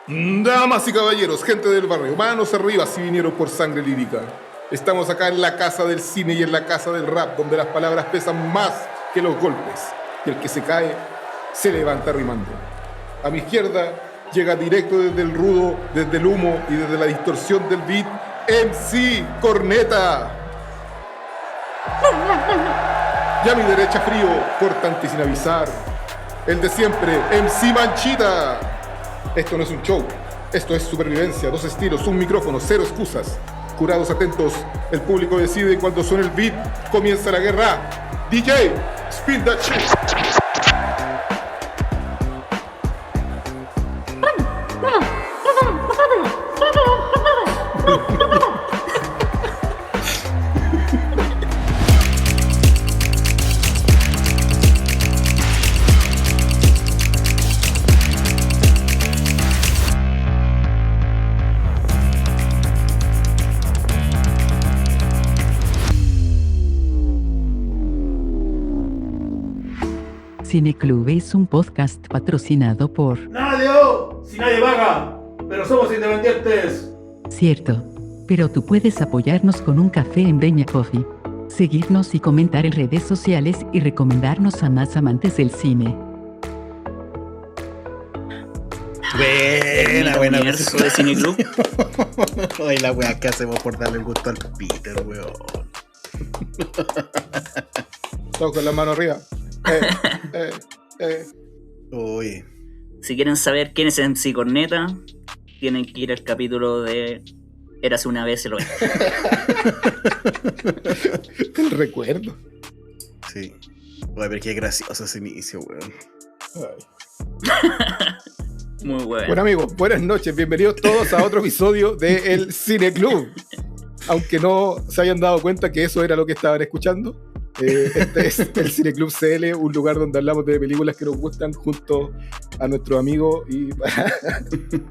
Damas y caballeros, gente del barrio, manos arriba si vinieron por sangre lírica. Estamos acá en la casa del cine y en la casa del rap, donde las palabras pesan más que los golpes. Y el que se cae, se levanta rimando. A mi izquierda llega directo desde el rudo, desde el humo y desde la distorsión del beat, MC Corneta. Y a mi derecha frío, cortante y sin avisar, el de siempre, MC Manchita. Esto no es un show, esto es supervivencia, 2 estilos, un micrófono, 0 excusas. Jurados atentos, el público decide y cuando suena el beat, comienza la guerra. DJ, spin that shit. Cineclub es un podcast patrocinado por... ¡Nadie! ¡Si nadie paga! ¡Pero somos independientes! Cierto, pero tú puedes apoyarnos con un café en Breña Coffee, seguirnos y comentar en redes sociales y recomendarnos a más amantes del cine. Buena universo de Cineclub. Ay, la weá que hacemos por darle el gusto al Peter, weón. Todos con la mano arriba. Oye. Si quieren saber quién es MC Corneta, tienen que ir al capítulo de Érase una vez el hoy. El recuerdo. Sí. Oye, pero qué gracioso ese inicio, weón. Muy bueno. Bueno amigos, buenas noches, bienvenidos todos a otro episodio de El Cineclub. Aunque no se hayan dado cuenta que eso era lo que estaban escuchando, este es el Cineclub CL, un lugar donde hablamos de películas que nos gustan junto a nuestro amigo y para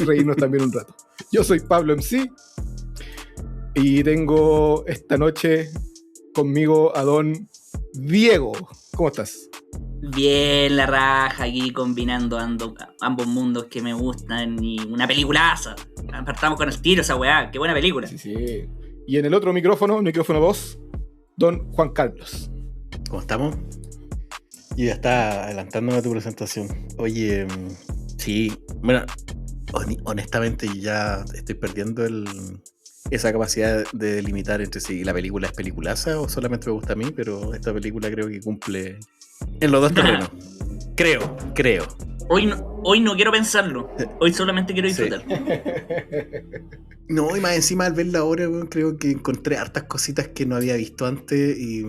reírnos también un rato. Yo soy Pablo MC y tengo esta noche conmigo a don Diego. ¿Cómo estás? Bien, la raja aquí combinando ambos mundos que me gustan y una peliculaza. Partamos con el tiro esa weá, qué buena película. Sí. Y en el otro micrófono 2, don Juan Carlos. ¿Cómo estamos? Y ya está adelantándome a tu presentación. Oye, sí, bueno, honestamente ya estoy perdiendo esa capacidad de delimitar entre si la película es peliculaza o solamente me gusta a mí, pero esta película creo que cumple en los dos terrenos. Creo. Hoy no quiero pensarlo, hoy solamente quiero disfrutar. Sí. No, y más encima al verla ahora, creo que encontré hartas cositas que no había visto antes y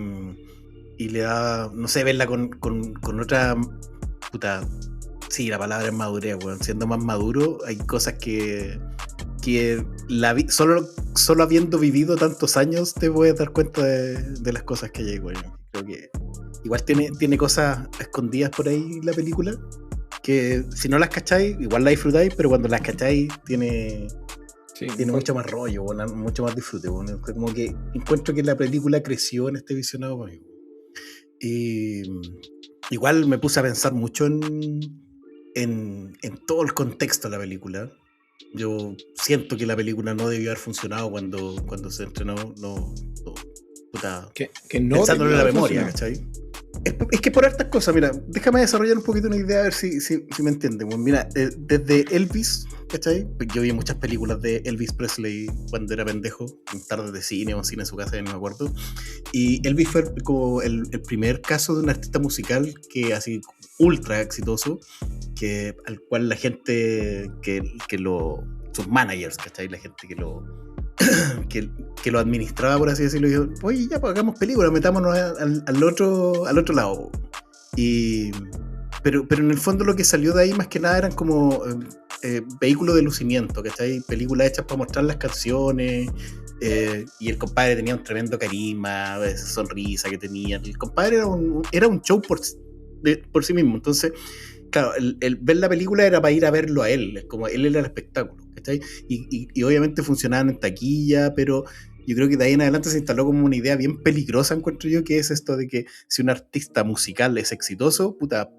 le da, no sé, verla con otra puta. Sí, la palabra es madurez, weón. Siendo más maduro, hay cosas que solo habiendo vivido tantos años te puedes dar cuenta de las cosas que hay, weón. Creo que igual tiene cosas escondidas por ahí la película, que si no las cacháis, igual las disfrutáis, pero cuando las cacháis tiene mucho más rollo, bueno, mucho más disfrute. Bueno. Como que encuentro que la película creció en este visionado para mí. Y igual me puse a pensar mucho en todo el contexto de la película. Yo siento que la película no debió haber funcionado cuando se estrenó. Que no pensándolo en la memoria, ¿cachai? Es que por hartas cosas, mira, déjame desarrollar un poquito una idea a ver si me entienden. Bueno, mira, desde Elvis, ¿cachai? Yo vi muchas películas de Elvis Presley cuando era pendejo, en tardes de cine o en cine en su casa, no me acuerdo. Y Elvis fue como el primer caso de un artista musical que así ultra exitoso, al cual la gente sus managers, ¿cachai? La gente que lo administraba, por así decirlo, y dijo, oye, ya pues, hagamos películas, metámonos al otro lado. Pero en el fondo lo que salió de ahí más que nada eran como vehículos de lucimiento, ¿cachai? Películas hechas para mostrar las canciones, y el compadre tenía un tremendo carisma, esa sonrisa que tenía. El compadre era un show por sí mismo. Entonces, claro, el ver la película era para ir a verlo a él, como él era el espectáculo, ¿cachai? Y obviamente funcionaban en taquilla, pero yo creo que de ahí en adelante se instaló como una idea bien peligrosa, encuentro yo, que es esto de que si un artista musical es exitoso, puta,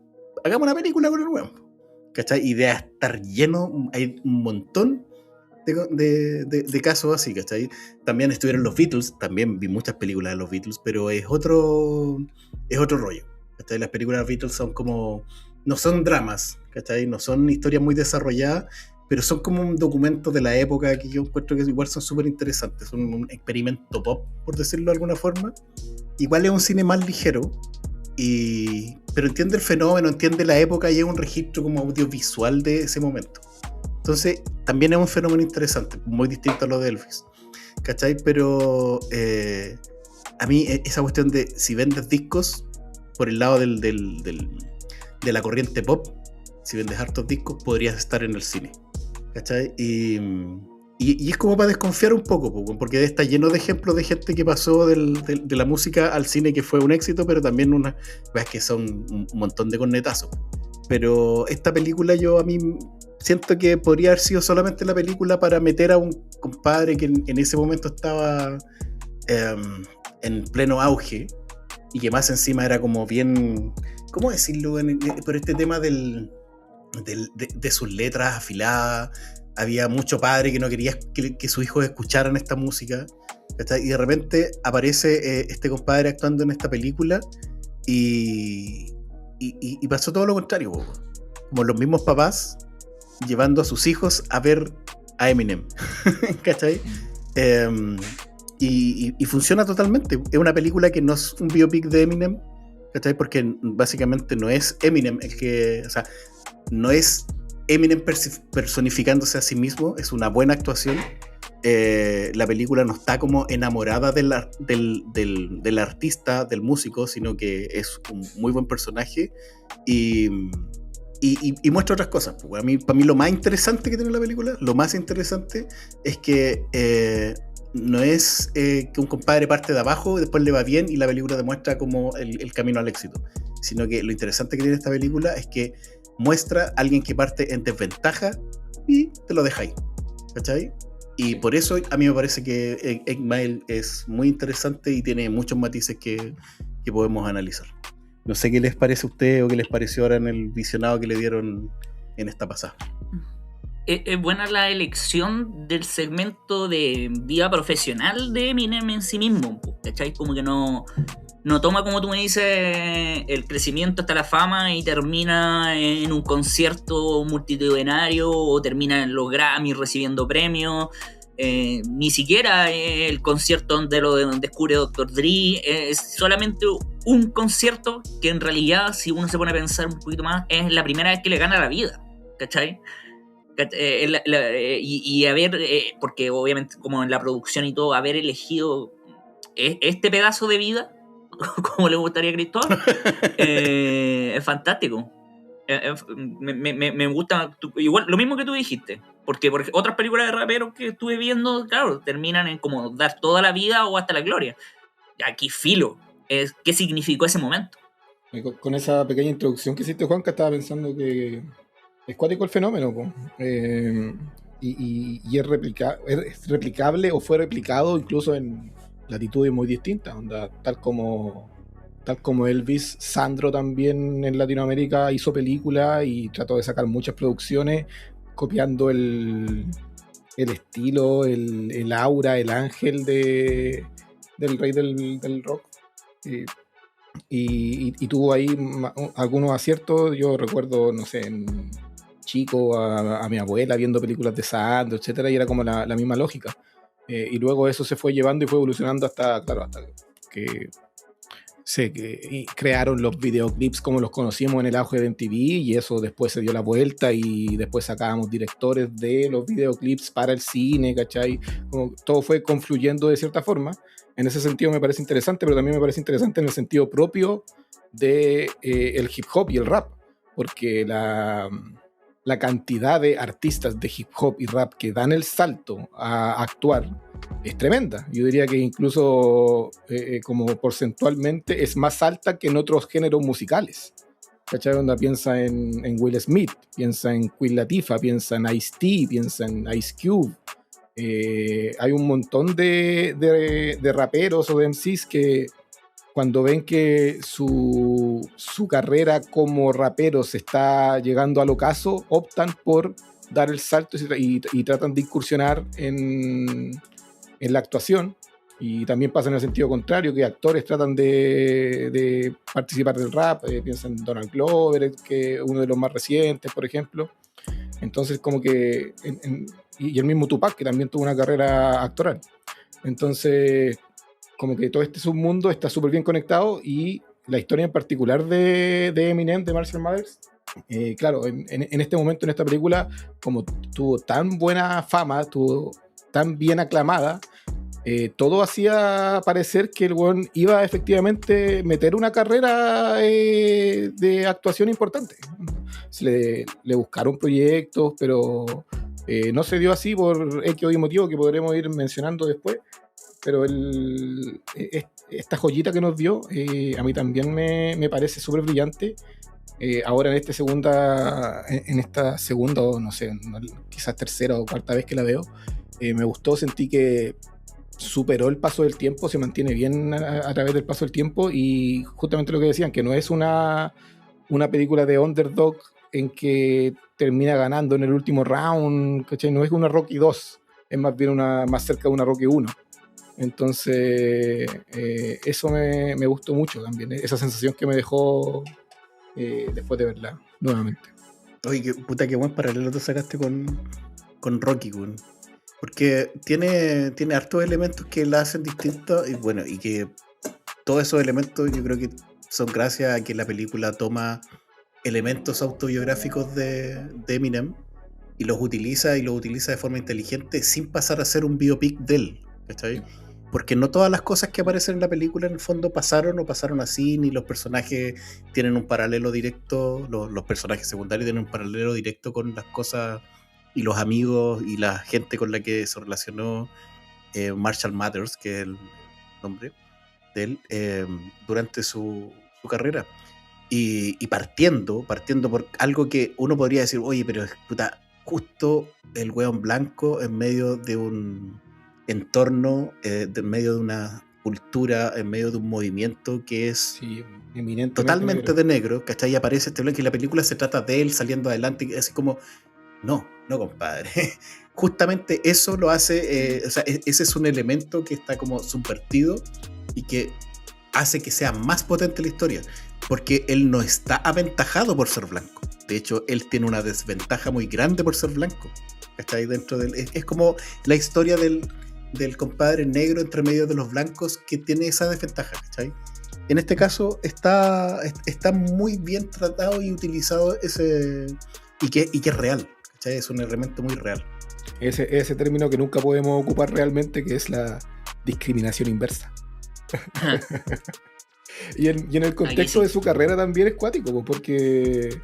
hagamos una película con el weón. ¿cachai? Y de estar lleno, hay un montón de casos así, ¿cachai? También estuvieron los Beatles, también vi muchas películas de los Beatles, pero es otro rollo, ¿cachai? Las películas de los Beatles son como, no son dramas, ¿cachai? No son historias muy desarrolladas, pero son como un documento de la época que yo encuentro que igual son súper interesantes, son un experimento pop, por decirlo de alguna forma. Igual es un cine más ligero, pero entiende el fenómeno, entiende la época y es un registro como audiovisual de ese momento. Entonces, también es un fenómeno interesante, muy distinto a lo de Elvis, ¿cachai? Pero a mí esa cuestión de si vendes discos por el lado de la corriente pop, si vendes hartos discos, podrías estar en el cine, ¿cachai? Y es como para desconfiar un poco, porque está lleno de ejemplos de gente que pasó de la música al cine que fue un éxito, pero también unas que son un montón de cornetazos. Pero esta película a mí siento que podría haber sido solamente la película para meter a un compadre que en ese momento estaba en pleno auge y que más encima era como bien, ¿cómo decirlo? Por este tema de sus letras afiladas. Había mucho padre que no quería que sus hijos escucharan esta música, ¿cachai? Y de repente aparece este compadre actuando en esta película y pasó todo lo contrario, como los mismos papás llevando a sus hijos a ver a Eminem, ¿cachai? Y funciona totalmente. Es una película que no es un biopic de Eminem, ¿cachai? Porque básicamente no es Eminem o sea, no es Eminem personificándose a sí mismo, es una buena actuación. La película no está como enamorada del artista, del músico, sino que es un muy buen personaje y muestra otras cosas. Para mí lo más interesante que tiene la película, lo más interesante es que no es que un compadre parte de abajo y después le va bien y la película demuestra como el camino al éxito, sino que lo interesante que tiene esta película es que muestra a alguien que parte en desventaja y te lo deja ahí, ¿cachai? Y por eso a mí me parece que 8 Mile es muy interesante y tiene muchos matices que podemos analizar. No sé qué les parece a ustedes o qué les pareció ahora en el visionado que le dieron en esta pasada. Es buena la elección del segmento de vida profesional de Eminem en sí mismo, ¿cachai? Como que no toma, como tú me dices, el crecimiento hasta la fama y termina en un concierto multitudinario o termina en los Grammy recibiendo premios. Ni siquiera el concierto donde lo descubre Dr. Dre es solamente un concierto que en realidad, si uno se pone a pensar un poquito más, es la primera vez que le gana la vida, ¿cachai? Y haber, porque obviamente como en la producción y todo, haber elegido este pedazo de vida como le gustaría a Cristóbal, es fantástico. Me gusta, igual lo mismo que tú dijiste, porque otras películas de raperos que estuve viendo, claro, terminan en como dar toda la vida o hasta la gloria. Aquí filo, ¿qué significó ese momento? Con esa pequeña introducción que hiciste, Juanca, estaba pensando que es cuático el fenómeno, y es replicable o fue replicado incluso en latitudes muy distintas, tal como Elvis, Sandro también en Latinoamérica hizo películas y trató de sacar muchas producciones copiando el estilo, el aura, el ángel del rey del rock, y tuvo ahí algunos aciertos. Yo recuerdo, no sé, en chico a mi abuela viendo películas de Sandro, etcétera, y era como la misma lógica. Y luego eso se fue llevando y fue evolucionando hasta que crearon los videoclips como los conocimos en el auge de MTV, y eso después se dio la vuelta y después sacábamos directores de los videoclips para el cine, ¿cachai? Como todo fue confluyendo de cierta forma. En ese sentido me parece interesante, pero también me parece interesante en el sentido propio de el hip hop y el rap, porque la cantidad de artistas de hip hop y rap que dan el salto a actuar es tremenda. Yo diría que incluso como porcentualmente es más alta que en otros géneros musicales. ¿Cachai? Onda piensa en Will Smith, piensa en Queen Latifah, piensa en Ice-T, piensa en Ice Cube. Hay un montón de raperos o de MCs que cuando ven que su carrera como rapero se está llegando al ocaso, optan por dar el salto y tratan de incursionar en la actuación. Y también pasa en el sentido contrario, que actores tratan de participar del rap, piensan en Donald Glover, que es uno de los más recientes, por ejemplo. Entonces, como que... y el mismo Tupac, que también tuvo una carrera actoral. Entonces, como que todo este submundo está súper bien conectado, y la historia en particular de Eminem, de Marshall Mathers, claro, en este momento, en esta película, como tuvo tan buena fama, tuvo tan bien aclamada, todo hacía parecer que el weón iba a efectivamente meter una carrera de actuación importante. Le buscaron proyectos, pero no se dio así por X o Y motivo que podremos ir mencionando después. Pero esta joyita que nos dio, a mí también me parece súper brillante. Ahora en esta segunda, o no sé, quizás tercera o cuarta vez que la veo, me gustó, sentí que superó el paso del tiempo, se mantiene bien a través del paso del tiempo, y justamente lo que decían, que no es una película de underdog en que termina ganando en el último round, ¿cachai? No es una Rocky 2, es más bien más cerca de una Rocky 1. Entonces, eso me gustó mucho también, esa sensación que me dejó después de verla nuevamente. Oye, qué buen paralelo te sacaste con Rocky, güey. Porque tiene hartos elementos que la hacen distinta, y bueno, y que todos esos elementos yo creo que son gracias a que la película toma elementos autobiográficos de Eminem y los utiliza de forma inteligente sin pasar a ser un biopic de él, ¿cachai? Porque no todas las cosas que aparecen en la película en el fondo pasaron así, ni los personajes tienen un paralelo directo, los personajes secundarios tienen un paralelo directo con las cosas y los amigos y la gente con la que se relacionó Marshall Mathers, que es el nombre de él, durante su carrera. Y partiendo por algo que uno podría decir, oye, pero puta, justo el weón blanco en medio de un entorno, en medio de una cultura, en medio de un movimiento que es totalmente de negro, ¿cachai? Y aparece este blanco y la película se trata de él saliendo adelante, y así como, no, compadre. Justamente eso lo hace, o sea, ese es un elemento que está como subvertido y que hace que sea más potente la historia, porque él no está aventajado por ser blanco. De hecho, él tiene una desventaja muy grande por ser blanco. Está ahí dentro del... Es como la historia del compadre negro entre medio de los blancos que tiene esa desventaja, ¿cachai? En este caso está muy bien tratado y utilizado ese... Y que es real, ¿cachai? Es un elemento muy real. Ese término que nunca podemos ocupar realmente, que es la discriminación inversa. y en el contexto de su carrera también es cuático, porque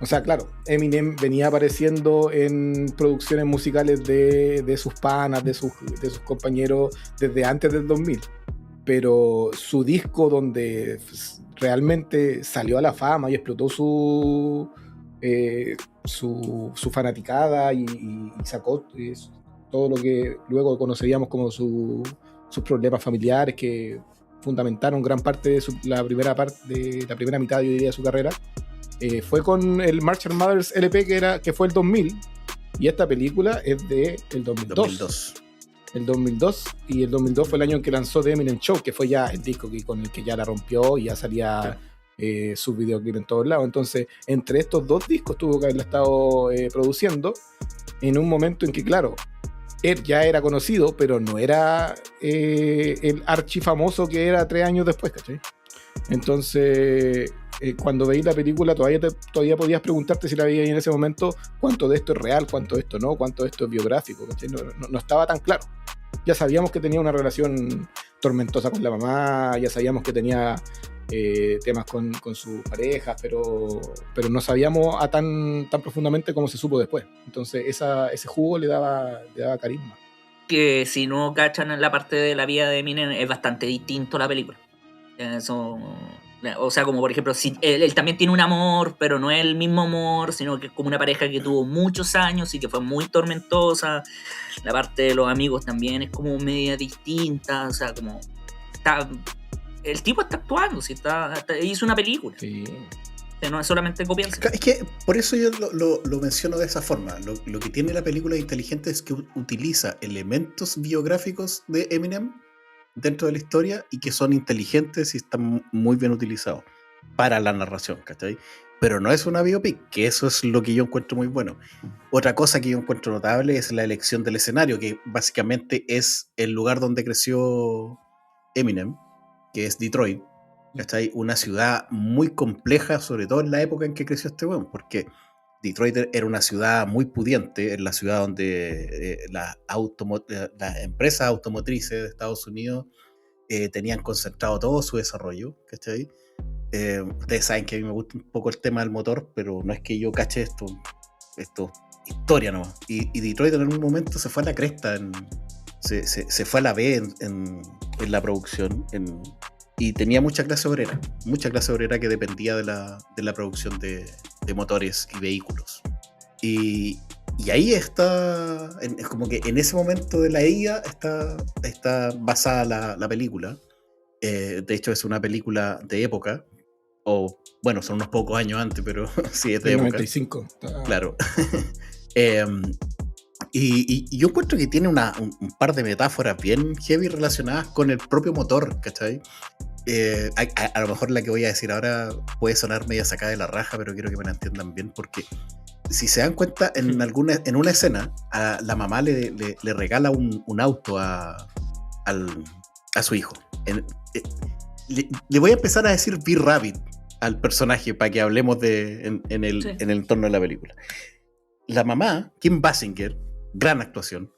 o sea, claro, Eminem venía apareciendo en producciones musicales de sus panas, de sus compañeros desde antes del 2000, pero su disco donde realmente salió a la fama y explotó su fanaticada y sacó todo lo que luego conoceríamos como sus problemas familiares, que fundamentaron gran parte de la primera mitad, yo diría, de su carrera, fue con el Marshall Mathers LP, que fue el 2000, y esta película es del 2002. El 2002, y el 2002 fue el año en que lanzó The Eminem Show, que fue ya el disco con el que ya la rompió y ya salía sus videoclips en todos lados. Entonces, entre estos dos discos tuvo que haberla estado produciendo en un momento en que, claro, él ya era conocido, pero no era el archifamoso que era 3 años después, ¿cachai? Entonces, cuando veis la película, todavía podías preguntarte, si la veías en ese momento, cuánto de esto es real, cuánto de esto no, cuánto de esto es biográfico, ¿cachai? No estaba tan claro. Ya sabíamos que tenía una relación tormentosa con la mamá, ya sabíamos que tenía temas con sus parejas, pero no sabíamos tan profundamente como se supo después. Entonces ese jugo le daba carisma. Que si no cachan en la parte de la vida de Eminem, es bastante distinto a la película. Eso, o sea, como por ejemplo, él también tiene un amor, pero no es el mismo amor, sino que es como una pareja que tuvo muchos años y que fue muy tormentosa. La parte de los amigos también es como media distinta, o sea, como el tipo está actuando, si hizo una película. Sí. O sea, no es solamente copiarse. Es que por eso yo lo menciono de esa forma. Lo que tiene la película inteligente es que utiliza elementos biográficos de Eminem dentro de la historia y que son inteligentes y están muy bien utilizados para la narración, ¿cachai? Pero no es una biopic, que eso es lo que yo encuentro muy bueno. Otra cosa que yo encuentro notable es la elección del escenario, que básicamente es el lugar donde creció Eminem, que es Detroit, ¿cachai? Una ciudad muy compleja, sobre todo en la época en que creció este weón, porque Detroit era una ciudad muy pudiente, es la ciudad donde las empresas automotrices de Estados Unidos tenían concentrado todo su desarrollo, ¿cachai? Ustedes saben que a mí me gusta un poco el tema del motor, pero no es que yo cache esto historia nomás. Y Detroit en algún momento se fue a la cresta, se fue a la B en la producción, y tenía mucha clase obrera que dependía de la producción de motores y vehículos. Y ahí está, es como que en ese momento de la IA está basada la película. De hecho es una película de época, o bueno, son unos pocos años antes, pero sí es de época. 95. Claro. Y yo encuentro que tiene un par de metáforas bien heavy relacionadas con el propio motor, ¿cachai? A lo mejor la que voy a decir ahora puede sonar media sacada de la raja, pero quiero que me la entiendan bien, porque si se dan cuenta, en una escena, a la mamá le regala un auto a su hijo. Le voy a empezar a decir B-Rabbit al personaje para que hablemos en el entorno de la película. La mamá, Kim Basinger, gran actuación,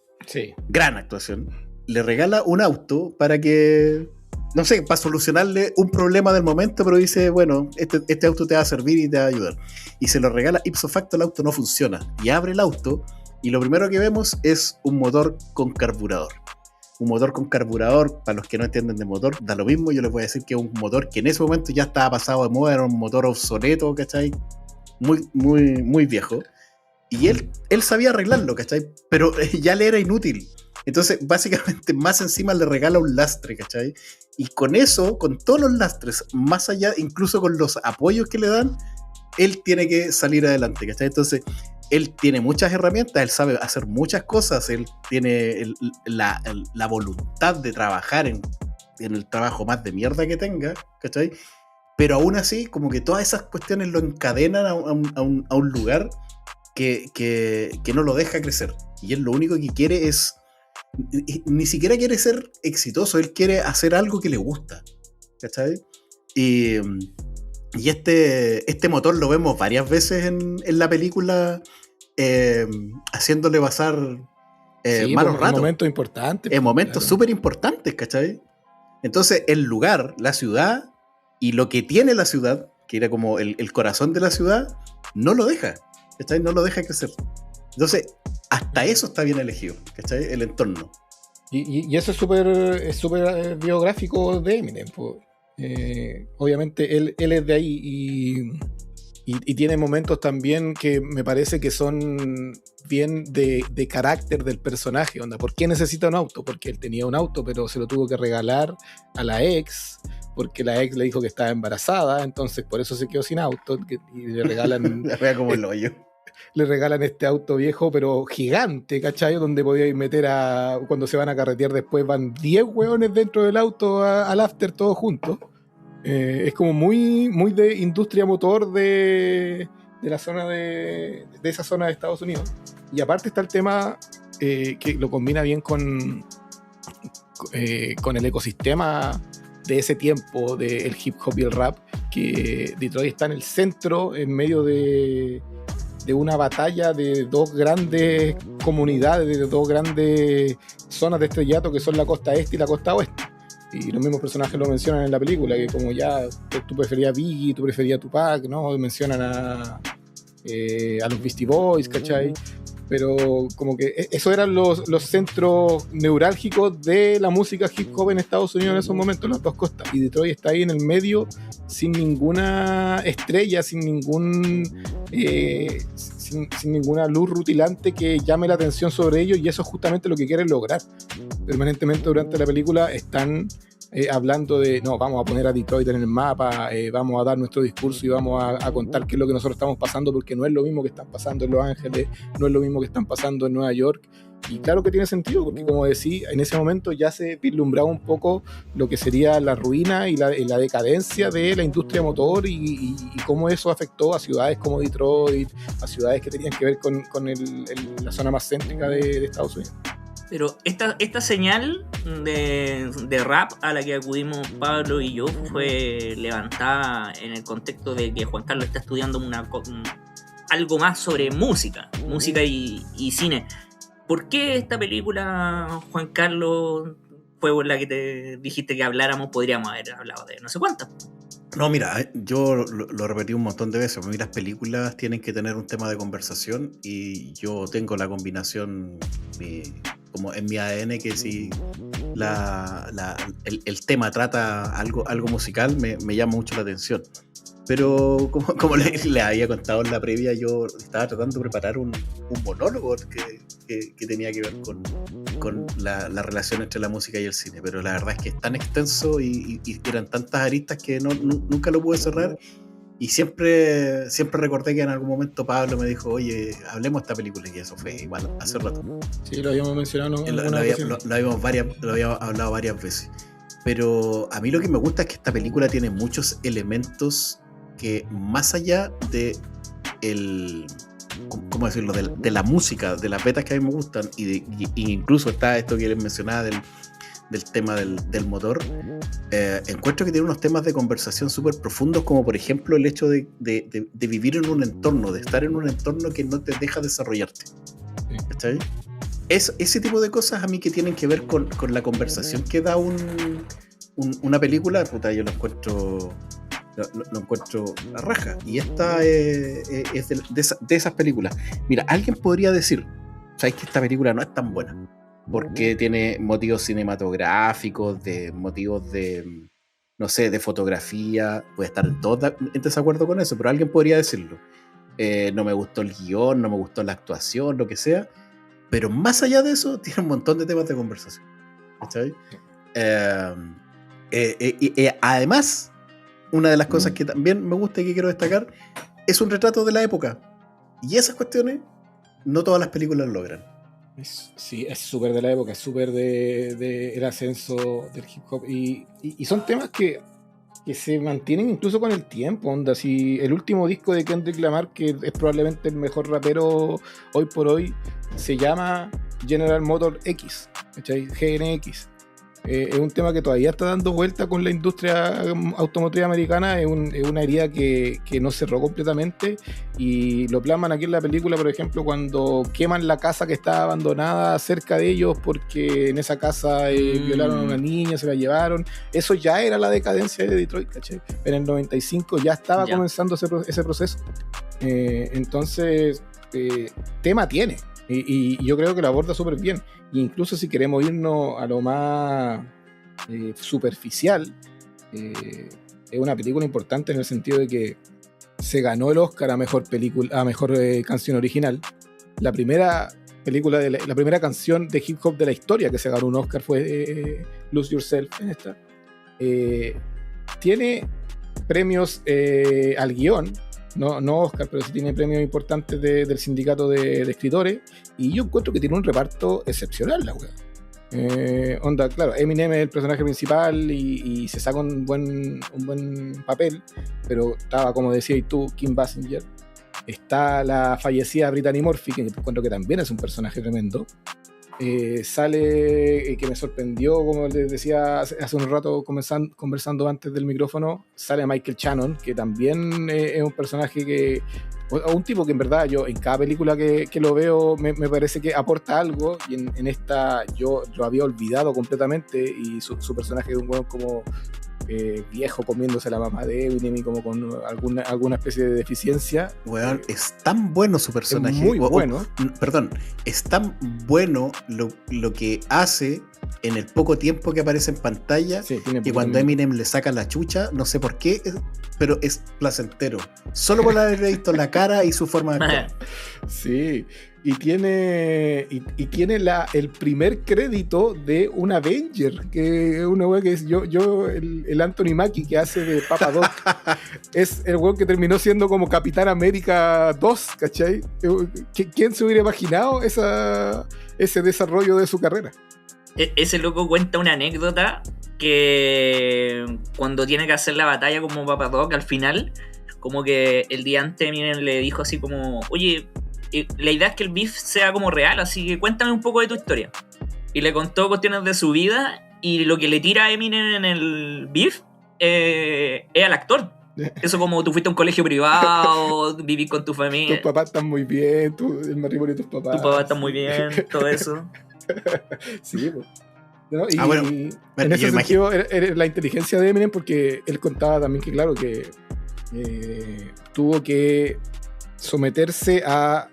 le regala un auto para que, no sé, para solucionarle un problema del momento, pero dice, bueno, este auto te va a servir y te va a ayudar. Y se lo regala, ipso facto el auto no funciona. Y abre el auto y lo primero que vemos es un motor con carburador. Un motor con carburador, para los que no entienden de motor, da lo mismo. Yo les voy a decir que es un motor que en ese momento ya estaba pasado de moda, era un motor obsoleto, ¿cachai? Muy, muy, muy viejo. Y él sabía arreglarlo, ¿cachai? Pero ya le era inútil. Entonces, básicamente, más encima le regala un lastre, ¿cachai? Y con eso, con todos los lastres, más allá, incluso con los apoyos que le dan, él tiene que salir adelante, ¿cachai? Entonces, él tiene muchas herramientas, él sabe hacer muchas cosas, él tiene la voluntad de trabajar en el trabajo más de mierda que tenga, ¿cachai? Pero aún así, como que todas esas cuestiones lo encadenan a un lugar que no lo deja crecer. Y él lo único que quiere es, ni siquiera quiere ser exitoso, él quiere hacer algo que le gusta, ¿cachai? Y este motor lo vemos varias veces en la película, haciéndole pasar malos ratos. En momentos importantes. En momentos súper importantes, ¿cachai? Entonces el lugar, la ciudad y lo que tiene la ciudad, que era como el corazón de la ciudad, no lo deja, ¿cachai? No lo deja crecer. Entonces hasta eso está bien elegido, ¿cachai? El entorno. Y eso es súper biográfico de Eminem, pues. Obviamente él es de ahí y tiene momentos también que me parece que son bien de carácter del personaje. Onda, ¿por qué necesita un auto? Porque él tenía un auto, pero se lo tuvo que regalar a la ex, porque la ex le dijo que estaba embarazada, entonces por eso se quedó sin auto, y le regalan la vea como el hoyo. Le regalan este auto viejo pero gigante, ¿cachai? Donde podíais meter cuando se van a carretear después van 10 hueones dentro del auto al after todos juntos. Es como muy, muy de industria motor de la zona de esa zona de Estados Unidos. Y aparte está el tema que lo combina bien con el ecosistema de ese tiempo del hip hop y el rap, que Detroit está en el centro, en medio de una batalla de dos grandes comunidades, de dos grandes zonas de estrellato que son la costa este y la costa oeste. Y los mismos personajes lo mencionan en la película, que como ya tú preferías Biggie, tú preferías Tupac, ¿no? Mencionan a los Beastie Boys, ¿cachai? Pero como que esos eran los centros neurálgicos de la música hip hop en Estados Unidos en esos momentos, las dos costas. Y Detroit está ahí en el medio, sin ninguna estrella, sin ninguna luz rutilante que llame la atención sobre ellos, y eso es justamente lo que quieren lograr. Permanentemente durante la película están hablando de, no, vamos a poner a Detroit en el mapa, vamos a dar nuestro discurso y vamos a contar qué es lo que nosotros estamos pasando, porque no es lo mismo que están pasando en Los Ángeles, no es lo mismo que están pasando en Nueva York. Y claro que tiene sentido, porque como decía, en ese momento ya se vislumbraba un poco lo que sería la ruina y la decadencia de la industria motor y cómo eso afectó a ciudades como Detroit, a ciudades que tenían que ver con la zona más céntrica de Estados Unidos. Pero esta señal de rap a la que acudimos Pablo y yo fue levantada en el contexto de que Juan Carlos está estudiando algo más sobre música y cine. ¿Por qué esta película, Juan Carlos, fue por la que te dijiste que habláramos? Podríamos haber hablado de no sé cuántas. No, mira, yo lo repetí un montón de veces. Para mí las películas tienen que tener un tema de conversación y yo tengo la combinación como en mi ADN que si el tema trata algo musical me llama mucho la atención. Pero como le había contado en la previa, yo estaba tratando de preparar un monólogo que tenía que ver con la relación entre la música y el cine, pero la verdad es que es tan extenso y eran tantas aristas que nunca lo pude cerrar. Y siempre recordé que en algún momento Pablo me dijo, oye, hablemos de esta película, y eso fue igual hace rato. Sí, lo habíamos mencionado. Lo habíamos hablado varias veces. Pero a mí lo que me gusta es que esta película tiene muchos elementos que más allá de ¿cómo decirlo? De la música, de las betas que a mí me gustan, y incluso está esto que les mencionaba del tema del motor, encuentro que tiene unos temas de conversación súper profundos, como por ejemplo el hecho de vivir en un entorno, de estar en un entorno que no te deja desarrollarte. ¿Está bien? Ese tipo de cosas a mí que tienen que ver con la conversación que da una película, puta, yo lo encuentro a raja. Y esta es de esas películas. Mira, alguien podría decir, ¿sabes que esta película no es tan buena? Porque tiene motivos cinematográficos, motivos de, no sé, de fotografía. Puede estar en desacuerdo con eso, pero alguien podría decirlo. No me gustó el guión, no me gustó la actuación, lo que sea. Pero más allá de eso, tiene un montón de temas de conversación. ¿Sabes? Además, una de las cosas que también me gusta y que quiero destacar es un retrato de la época. Y esas cuestiones no todas las películas logran. Sí, es súper de la época, es súper del ascenso del hip hop. Y son temas que se mantienen incluso con el tiempo. Onda, si el último disco de Kendrick Lamar, que es probablemente el mejor rapero hoy por hoy, se llama General Motors X, ¿cachai? GNX. Es un tema que todavía está dando vuelta con la industria automotriz americana. Es una herida que no cerró completamente, y lo plasman aquí en la película, por ejemplo, cuando queman la casa que estaba abandonada cerca de ellos porque en esa casa violaron a una niña, se la llevaron. Eso ya era la decadencia de Detroit, ¿cachai? En el 95 ya estaba comenzando ese proceso. Entonces, tema tiene. Y yo creo que lo aborda súper bien. E incluso si queremos irnos a lo más superficial, es una película importante en el sentido de que se ganó el Oscar a mejor canción original. La primera canción de hip hop de la historia que se ganó un Oscar fue Lose Yourself en esta. Tiene premios al guión. No Oscar, pero sí tiene premios importantes del sindicato de escritores, y yo encuentro que tiene un reparto excepcional la wea. Onda, claro, Eminem es el personaje principal y se saca un buen papel, pero estaba, como decías tú, Kim Basinger, está la fallecida Brittany Murphy, que encuentro que también es un personaje tremendo. Sale, que me sorprendió, como les decía hace un rato conversando antes del micrófono, sale Michael Shannon, que también es un personaje un tipo que en verdad yo en cada película que lo veo me parece que aporta algo, y en esta yo lo había olvidado completamente, y su personaje es un weón como viejo comiéndose la mamá de Eminem y como con alguna especie de deficiencia. Weón, es tan bueno su personaje. Es muy bueno. Perdón, es tan bueno lo que hace en el poco tiempo que aparece en pantalla, sí, y cuando Eminem le saca la chucha, no sé por qué, pero es placentero. Solo por haber visto la cara y su forma de actuar. Sí, y tiene el primer crédito de un Avenger, que es una wea que es el Anthony Mackie que hace de Papa Doc. Es el weón que terminó siendo como Capitán América 2, ¿cachai? ¿Quién se hubiera imaginado ese desarrollo de su carrera? Ese loco cuenta una anécdota que cuando tiene que hacer la batalla como Papa Doc al final, como que el día antes Eminem le dijo así como, oye, la idea es que el beef sea como real, así que cuéntame un poco de tu historia. Y le contó cuestiones de su vida y lo que le tira a Eminem en el beef es al actor. Eso como tú fuiste a un colegio privado, vivís con tu familia. Tus papás están muy bien, el matrimonio de tus papás. Tus papás están muy bien, todo eso. Sí, pues. ¿No? Y bueno, en ese sentido era la inteligencia de Eminem, porque él contaba también que claro que tuvo que someterse a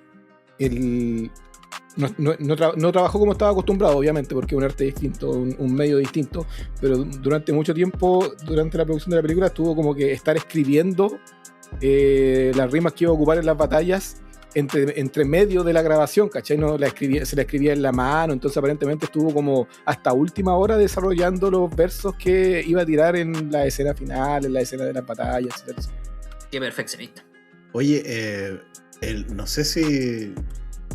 no trabajó como estaba acostumbrado, obviamente, porque es un arte distinto, un medio distinto, pero durante mucho tiempo, durante la producción de la película, tuvo como que estar escribiendo las rimas que iba a ocupar en las batallas entre medio de la grabación, ¿cachai? Se la escribía en la mano, entonces aparentemente estuvo como hasta última hora desarrollando los versos que iba a tirar en la escena final, en la escena de las batallas, etc. Qué perfeccionista. Oye, no sé si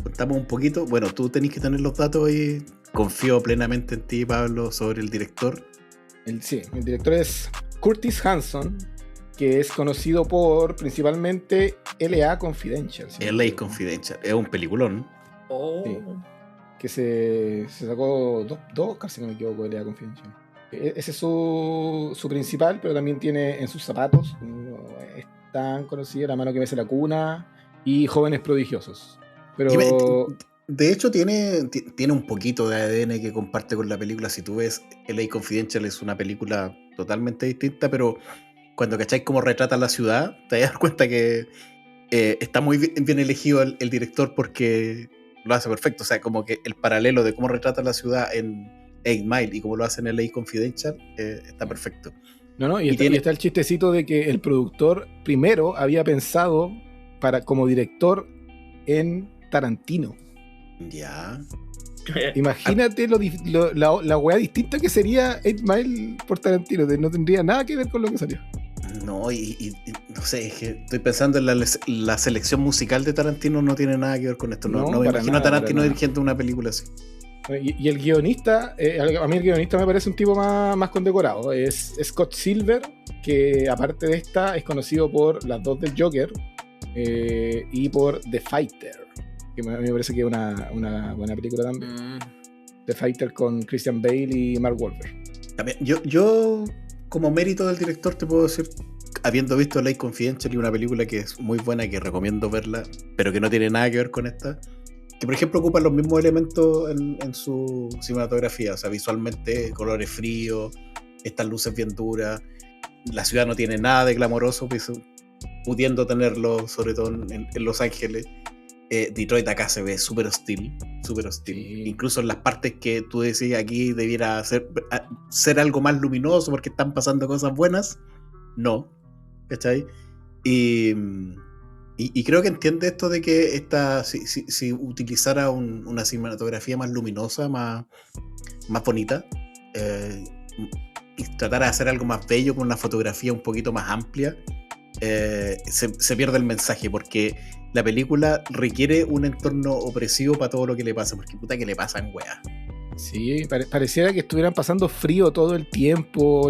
contamos un poquito. Bueno, tú tenés que tener los datos ahí. Confío plenamente en ti, Pablo, sobre el director. El director es Curtis Hanson, que es conocido por principalmente L.A. Confidential. ¿Sí? L.A. Confidential, es un peliculón. Sí, que se sacó dos Oscars, si no me equivoco, L.A. Confidential. Ese es su principal, pero también tiene En sus zapatos, no es tan conocida, La mano que mece la cuna y Jóvenes prodigiosos. Pero de hecho tiene un poquito de ADN que comparte con la película. Si tú ves L.A. Confidential, es una película totalmente distinta, pero cuando cacháis cómo retrata la ciudad, te das cuenta que está muy bien elegido el director, porque lo hace perfecto. O sea, como que el paralelo de cómo retrata la ciudad en 8 Mile y cómo lo hace en L.A. Confidential está perfecto. Y está el chistecito de que el productor primero había pensado como director en Tarantino. Ya. Imagínate la weá distinta que sería 8 Mile por Tarantino. No tendría nada que ver con lo que salió. No, y no sé, es que estoy pensando en la selección musical de Tarantino, no tiene nada que ver con esto. No me imagino a Tarantino dirigiendo una película así. Y el guionista, a mí el guionista me parece un tipo más condecorado. Es Scott Silver, que aparte de esta es conocido por las dos del Joker y por The Fighter, que a mí me parece que es una buena película también. The Fighter con Christian Bale y Mark Wahlberg. También, yo como mérito del director te puedo decir, habiendo visto L.A. Confidential, y una película que es muy buena, que recomiendo verla, pero que no tiene nada que ver con esta, que por ejemplo ocupa los mismos elementos en su cinematografía. O sea, visualmente colores fríos, estas luces bien duras, la ciudad no tiene nada de glamoroso, pudiendo tenerlo sobre todo en Los Ángeles. Detroit acá se ve súper hostil. Sí. Incluso en las partes que tú decís aquí debiera ser algo más luminoso porque están pasando cosas buenas, no, ¿cachai? Y creo que entiende esto de que si utilizara una cinematografía más luminosa, más bonita, y tratara de hacer algo más bello con una fotografía un poquito más amplia, se pierde el mensaje, porque la película requiere un entorno opresivo para todo lo que le pasa, porque puta que le pasan weas. Sí, pareciera que estuvieran pasando frío todo el tiempo.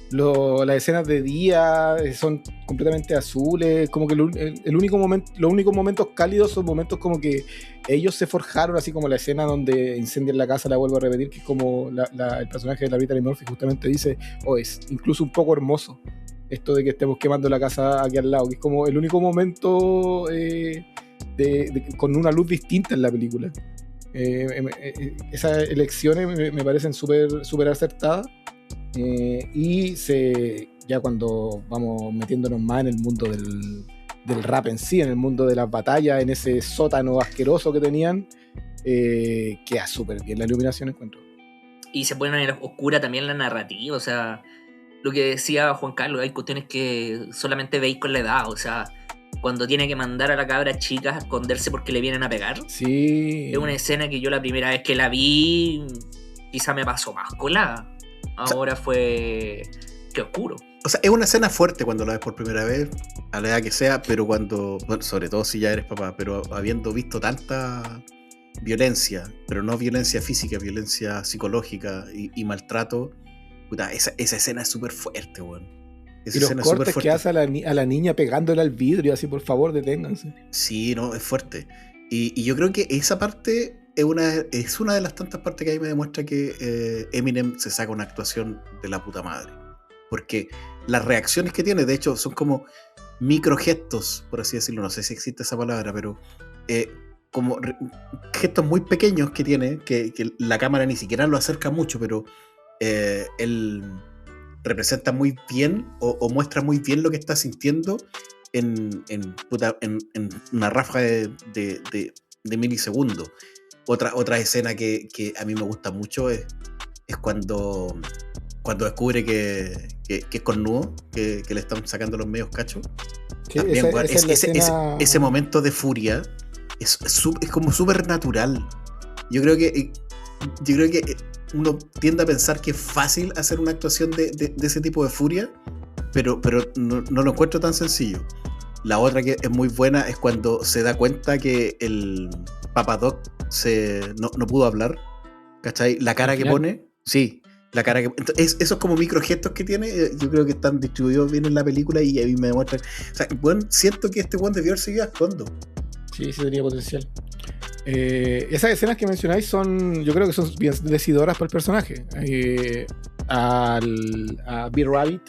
Las escenas de día son completamente azules, como que los únicos momentos cálidos son momentos como que ellos se forjaron, así como la escena donde incendian la casa, la vuelvo a repetir, que es como el personaje de la Brittany Murphy justamente dice, es incluso un poco hermoso esto de que estemos quemando la casa aquí al lado, que es como el único momento con una luz distinta en la película. Esas elecciones me parecen súper acertadas. Y ya cuando vamos metiéndonos más en el mundo del rap en sí, en el mundo de las batallas, en ese sótano asqueroso que tenían, queda súper bien la iluminación, encuentro. Y se pone oscura también la narrativa, o sea, lo que decía Juan Carlos, hay cuestiones que solamente veis con la edad, o sea, cuando tiene que mandar a la cabra chica a esconderse porque le vienen a pegar. Sí. Es una escena que yo la primera vez que la vi, quizá me pasó más colada. Ahora fue... qué oscuro. O sea, es una escena fuerte cuando la ves por primera vez, a la edad que sea, pero cuando, bueno, sobre todo si ya eres papá, pero habiendo visto tanta violencia, pero no violencia física, violencia psicológica y maltrato, puta, esa escena es súper fuerte, weón. Esa Y los escena es súper cortes fuerte. que hace a la niña pegándole al vidrio, así, por favor, deténganse. Sí, no, es fuerte. Y yo creo que esa parte es una de las tantas partes que ahí me demuestra que Eminem se saca una actuación de la puta madre. Porque las reacciones que tiene, de hecho, son como microgestos, por así decirlo, no sé si existe esa palabra, pero como gestos muy pequeños que tiene, que la cámara ni siquiera lo acerca mucho, pero él representa muy bien o muestra muy bien lo que está sintiendo en una ráfaga de milisegundos. Otra escena que a mí me gusta mucho es cuando descubre que es cornudo, que le están sacando los medios cachos. Sí, También, weón, esa es la escena... ese momento de furia es como súper natural. Yo creo que uno tiende a pensar que es fácil hacer una actuación de ese tipo de furia, pero no lo encuentro tan sencillo. La otra que es muy buena es cuando se da cuenta que el Papa Doc no pudo hablar, ¿cachai? La cara que pone, sí, la cara que... Entonces, esos como microgestos que tiene, yo creo que están distribuidos bien en la película y a mí me demuestran... O sea, bueno, siento que este debió haber seguido actuando. Sí, tenía potencial. Esas escenas que mencionáis yo creo que son bien decidoras para el personaje. A Bill Rabbit,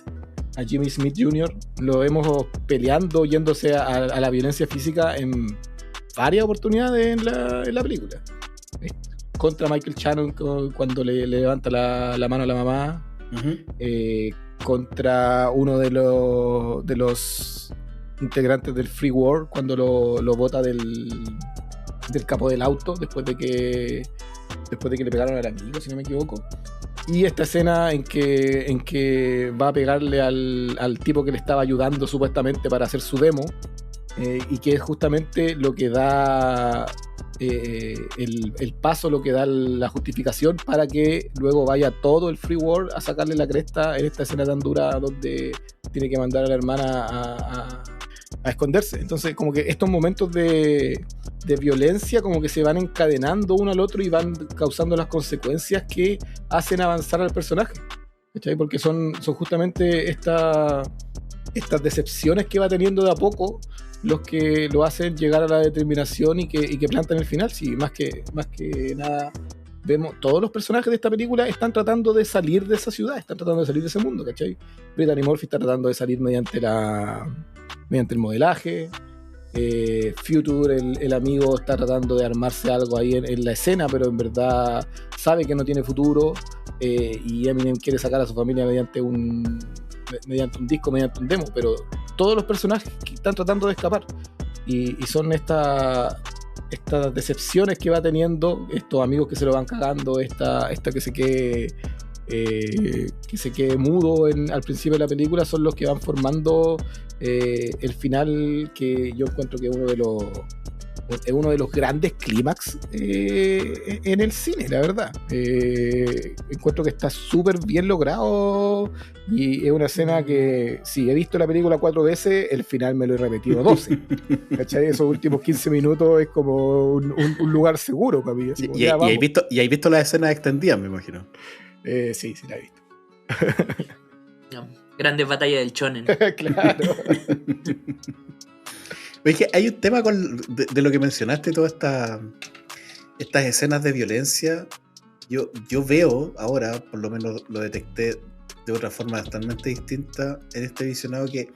a Jimmy Smith Jr., lo vemos peleando, yéndose a la violencia física en varias oportunidades en la película. Contra Michael Shannon cuando le levanta la mano a la mamá. Uh-huh. Contra uno de los integrantes del Free World cuando lo bota del capó del auto después de que le pegaron al amigo, si no me equivoco. Y esta escena en que va a pegarle al tipo que le estaba ayudando supuestamente para hacer su demo, y que es justamente lo que da el paso, lo que da la justificación para que luego vaya todo el Free World a sacarle la cresta en esta escena tan dura donde tiene que mandar a la hermana a esconderse. Entonces como que estos momentos de violencia como que se van encadenando uno al otro y van causando las consecuencias que hacen avanzar al personaje, ¿cachai? Porque son justamente estas decepciones que va teniendo de a poco los que lo hacen llegar a la determinación y que plantan el final. Sí, más que nada vemos, todos los personajes de esta película están tratando de salir de esa ciudad, están tratando de salir de ese mundo, ¿cachai? Brittany Murphy está tratando de salir mediante el modelaje. Future, el amigo, está tratando de armarse algo ahí en la escena, pero en verdad sabe que no tiene futuro, y Eminem quiere sacar a su familia mediante un disco, mediante un demo, pero todos los personajes que están tratando de escapar y son estas decepciones que va teniendo, estos amigos que se lo van cagando, esta que se quede mudo al principio de la película, son los que van formando el final, que yo encuentro que es uno de los grandes clímax en el cine, la verdad. Encuentro que está súper bien logrado y es una escena que, si he visto la película 4 veces, el final me lo he repetido 12. ¿Cachai? Esos últimos 15 minutos es como un lugar seguro para mí. Y hay visto las escenas extendidas, me imagino. Sí, la he visto. No, grandes batallas del shonen. Claro. Es que hay un tema de lo que mencionaste, todas estas escenas de violencia. Yo veo ahora, por lo menos lo detecté de otra forma totalmente distinta en este visionado, que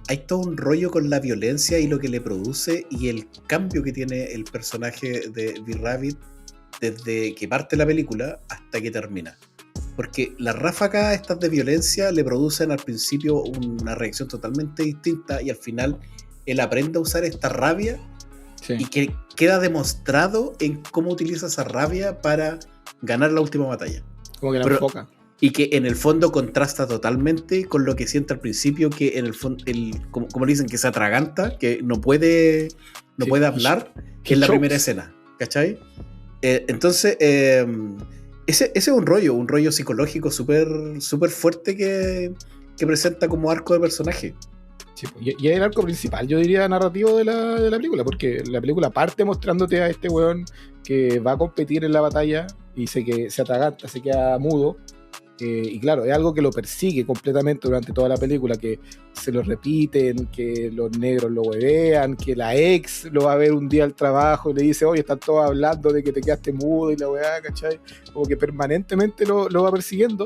hay todo un rollo con la violencia y lo que le produce y el cambio que tiene el personaje de B-Rabbit desde que parte la película hasta que termina. Porque las ráfagas estas de violencia le producen al principio una reacción totalmente distinta y al final él aprende a usar esta rabia, sí, y que queda demostrado en cómo utiliza esa rabia para ganar la última batalla. Como que la enfoca. y que en el fondo contrasta totalmente con lo que siente al principio, que en el fondo, como le dicen, que se atraganta, que no puede hablar, que es la primera escena, ¿cachai? Entonces, ese es un rollo psicológico súper súper fuerte que presenta como arco de personaje. Sí, y es el arco principal, yo diría, narrativo de la película, porque la película parte mostrándote a este weón que va a competir en la batalla y se atraganta, se queda mudo. Y claro, es algo que lo persigue completamente durante toda la película, que se lo repiten, que los negros lo huevean, que la ex lo va a ver un día al trabajo y le dice, oye, están todos hablando de que te quedaste mudo y la weá, ¿cachai? Como que permanentemente lo va persiguiendo,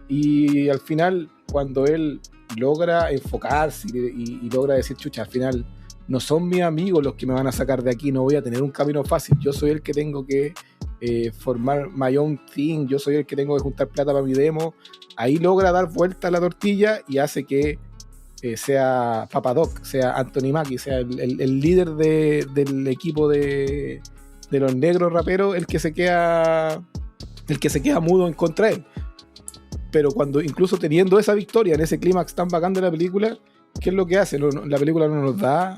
y al final, cuando él logra enfocarse y logra decir, chucha, al final no son mis amigos los que me van a sacar de aquí, no voy a tener un camino fácil, yo soy el que tengo que formar my own thing, yo soy el que tengo que juntar plata para mi demo. Ahí logra dar vuelta a la tortilla y hace que sea Papadoc, sea Anthony Mackie, sea el líder del equipo de los negros raperos, el que se queda mudo en contra de él. Pero cuando, incluso teniendo esa victoria en ese clímax tan bacán de la película, ¿qué es lo que hace? La película no nos da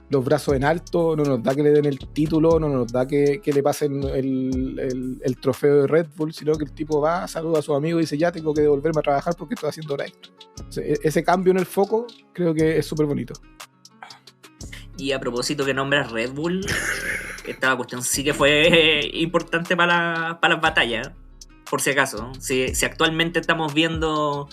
los brazos en alto, no nos da que le den el título, no nos da que le pasen el trofeo de Red Bull, sino que el tipo va, saluda a su amigo y dice, ya tengo que devolverme a trabajar porque estoy haciendo hora extra. Entonces, ese cambio en el foco creo que es súper bonito. Y a propósito que nombras Red Bull, esta cuestión sí que fue importante para las batallas, por si acaso. Si actualmente estamos viendo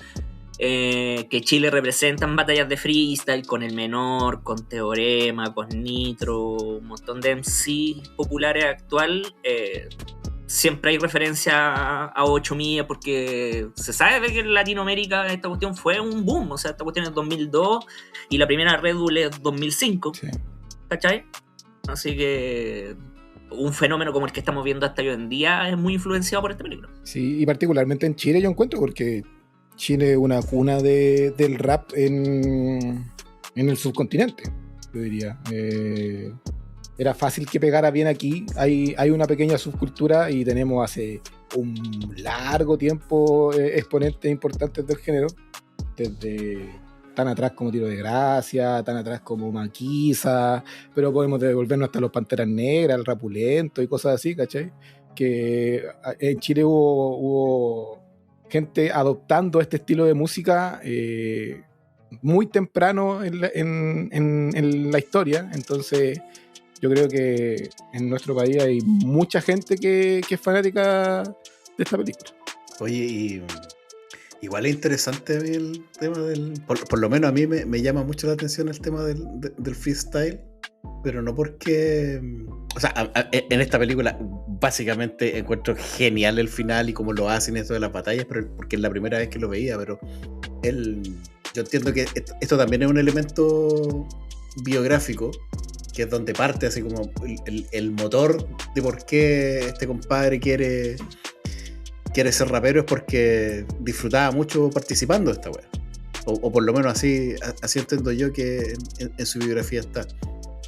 que Chile representa en batallas de freestyle con El Menor, con Teorema, con Nitro, un montón de MC populares actual, siempre hay referencia a 8 millas, porque se sabe de que en Latinoamérica esta cuestión fue un boom. O sea, esta cuestión es 2002 y la primera Red Bull es 2005. Sí. ¿Cachai? Así que un fenómeno como el que estamos viendo hasta hoy en día es muy influenciado por esta película. Sí, y particularmente en Chile yo encuentro, porque Chile es una cuna del rap en el subcontinente, yo diría. Era fácil que pegara bien aquí. Hay una pequeña subcultura y tenemos hace un largo tiempo exponentes importantes del género, desde tan atrás como Tiro de Gracia, tan atrás como Maquisa, pero podemos devolvernos hasta los Panteras Negras, el Rapulento y cosas así, ¿cachai? Que en Chile hubo gente adoptando este estilo de música muy temprano en la historia. Entonces yo creo que en nuestro país hay mucha gente que es fanática de esta película. Oye, y igual es interesante el tema por lo menos a mí me llama mucho la atención el tema del freestyle, pero no porque, o sea, en esta película básicamente encuentro genial el final y cómo lo hacen esto de las batallas, pero porque es la primera vez que lo veía, pero yo entiendo que esto también es un elemento biográfico, que es donde parte así como el motor de por qué este compadre quiere ser rapero, es porque disfrutaba mucho participando de esta wea, o por lo menos así entiendo yo que en su biografía está.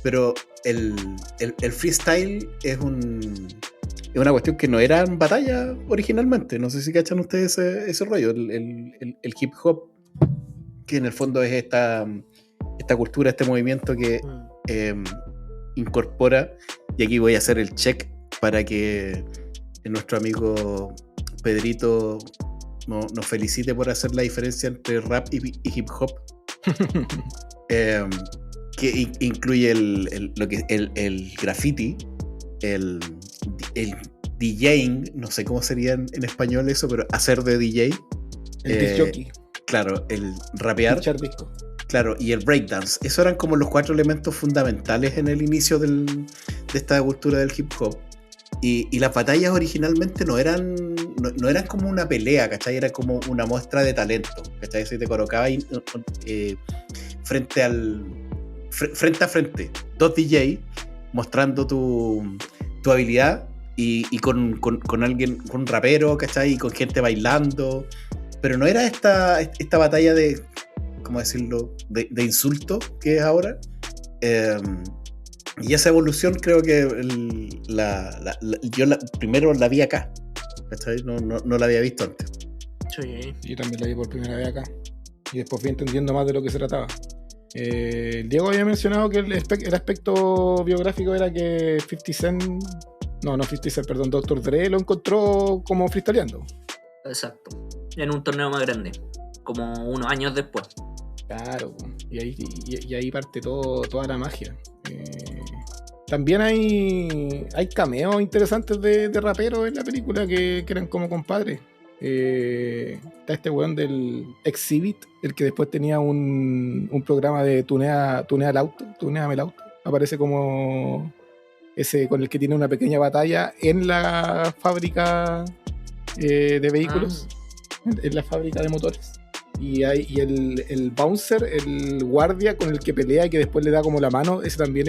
Pero el freestyle es una cuestión que no era en batalla originalmente. No sé si cachan ustedes ese rollo. El hip hop, que en el fondo es esta cultura, este movimiento que incorpora, y aquí voy a hacer el check para que nuestro amigo Pedrito nos felicite por hacer la diferencia entre rap y hip hop. Que incluye lo que el graffiti, el DJing, no sé cómo sería en español eso, pero hacer de DJ, el disc jockey, claro, el rapear, disco, claro, y el breakdance. Esos eran como los 4 elementos fundamentales en el inicio de esta cultura del hip hop. Y las batallas originalmente no eran como una pelea, ¿cachai? Era como una muestra de talento, ¿cachai? Si te colocabas frente a frente, 2 DJ mostrando tu habilidad y con alguien, con un rapero, ¿cachai? Y con gente bailando, pero no era esta batalla de, ¿cómo decirlo?, de insulto que es ahora. Y esa evolución creo que yo primero la vi acá, ¿cachai? No la había visto antes. Sí. Yo también la vi por primera vez acá. Y después fui entendiendo más de lo que se trataba. Diego había mencionado que el aspecto biográfico era que 50 Cent... No 50 Cent, perdón, Dr. Dre lo encontró como freestyleando. Exacto. En un torneo más grande. Como unos años después. Claro, y ahí parte toda la magia. También hay cameos interesantes de raperos en la película que eran como compadres. Está este weón del Exhibit, el que después tenía un programa de tuneame el auto. Aparece como ese con el que tiene una pequeña batalla en la fábrica de vehículos, en la fábrica de motores. Y el bouncer, el guardia con el que pelea y que después le da como la mano, ese también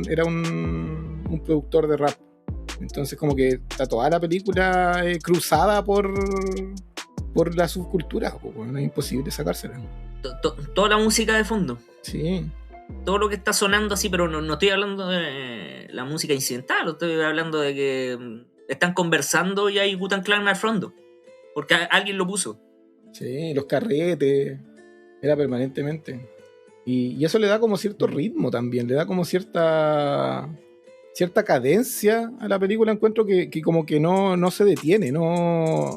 era un productor de rap. Entonces como que está toda la película cruzada por la subcultura, es imposible sacársela. Toda la música de fondo. Sí. Todo lo que está sonando así, pero no estoy hablando de la música incidental, estoy hablando de que están conversando y hay Wu-Tang Clan al fondo. Porque alguien lo puso. Sí, los carretes, era permanentemente. Y eso le da como cierto ritmo también, le da como cierta cadencia a la película. Encuentro que como que no se detiene, no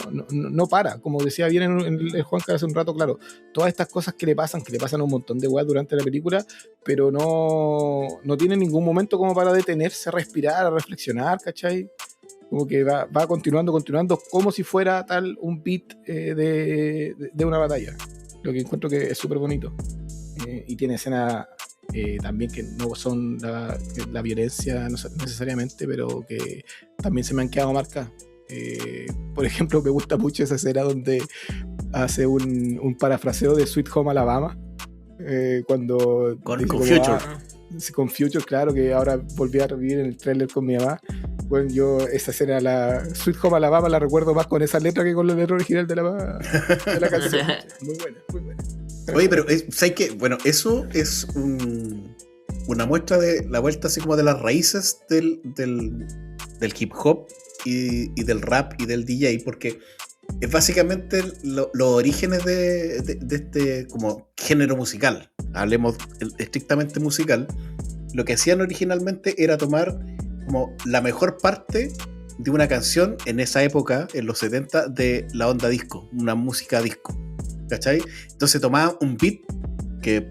para. Como decía bien el Juanca hace un rato, claro, todas estas cosas que le pasan a un montón de weas durante la película, pero no tiene ningún momento como para detenerse, a respirar, a reflexionar, ¿cachai? Como que va continuando como si fuera tal un beat de una batalla. Lo que encuentro que es súper bonito. Y tiene escenas también que no son la violencia necesariamente, pero que también se me han quedado marcadas. Por ejemplo, me gusta mucho esa escena donde hace un parafraseo de Sweet Home Alabama. Cuando Con dice Future. Con Future, claro, que ahora volví a revivir en el tráiler con mi mamá. Bueno, yo esa escena, la Sweet Home Alabama, la recuerdo más con esa letra que con la letra original de la canción. Muy buena. Oye, pero ¿sabes qué? Bueno, eso es una muestra de la vuelta así como de las raíces del hip hop y del rap y del DJ, porque es básicamente los orígenes de este como género musical. Hablemos estrictamente musical. Lo que hacían originalmente era tomar como la mejor parte de una canción en esa época, en los 70, de la onda disco, una música disco, ¿cachai? Entonces tomaban un beat que